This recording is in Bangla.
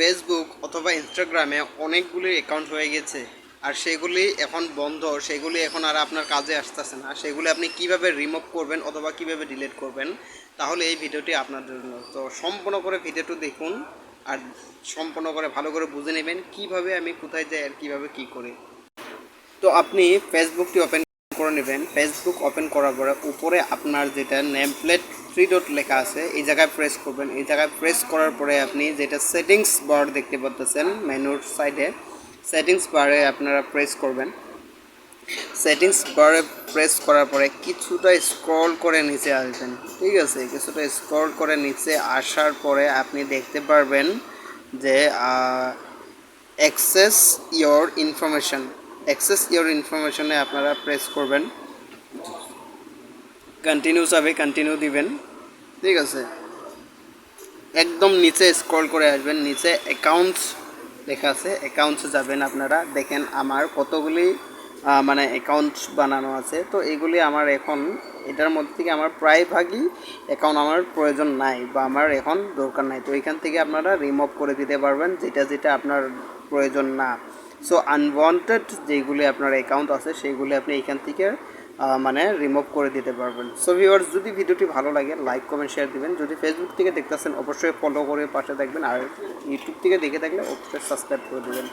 ফেসবুক অথবা ইনস্টাগ্রামে অনেকগুলি অ্যাকাউন্ট হয়ে গেছে আর সেগুলি এখন বন্ধ, সেগুলি এখন আর আপনার কাজে আসতেছে না, সেগুলি আপনি কিভাবে রিমুভ করবেন অথবা কিভাবে ডিলিট করবেন, তাহলে এই ভিডিওটি আপনার জন্য। তো সম্পূর্ণ করে ভিডিওটি দেখুন আর সম্পূর্ণ করে ভালো করে বুঝে নেবেন কিভাবে আমি কোথায় যাই আর কিভাবে কি করি। তো আপনি ফেসবুকটি ওপেন করে নেবেন। ফেসবুক ওপেন করার পরে উপরে আপনার যেটা নেম প্লেট 3 ডট লেখা আছে এই জায়গায় প্রেস করবেন। এই জায়গায় প্রেস করার পরে আপনি যেটা সেটিংস বার দেখতে পাচ্ছেন মেনুর সাইডে, সেটিংস বারে আপনারা প্রেস করবেন। সেটিংস বারে প্রেস করার পরে কিছুটা স্ক্রল করে নিচে আসবেন, ঠিক আছে? কিছুটা স্ক্রল করে নিচে আসার পরে আপনি দেখতে পারবেন যে access your information, access your ইনফরমেশনে আপনারা প্রেস করবেন। কন্টিনিউ যাবে, কন্টিনিউ দিবেন, ঠিক আছে? একদম নিচে স্ক্রল করে আসবেন, নিচে অ্যাকাউন্টস লেখা আছে, অ্যাকাউন্টসে যাবেন। আপনারা দেখেন আমার কতগুলি মানে অ্যাকাউন্টস বানানো আছে। তো এগুলি আমার এখন এটার মধ্যে থেকে আমার প্রায়ভাগই অ্যাকাউন্ট আমার প্রয়োজন নাই বা আমার এখন দরকার নাই। তো এখান থেকে আপনারা রিমুভ করে দিতে পারবেন যেটা যেটা আপনার প্রয়োজন না। সো আনওয়ান্টেড যেগুলি আপনার অ্যাকাউন্ট আছে সেইগুলি আপনি এখান থেকে মানে রিমুভ করে দিতে পারবেন। সো ভিউয়ার্স, যদি ভিডিওটি ভালো লাগে লাইক কমেন্ট শেয়ার দিবেন। যদি ফেসবুক থেকে দেখতেছেন অবশ্যই ফলো করে পাশে থাকবেন, আর ইউটিউব থেকে দেখে থাকলে অবশ্যই সাবস্ক্রাইব করে দেবেন।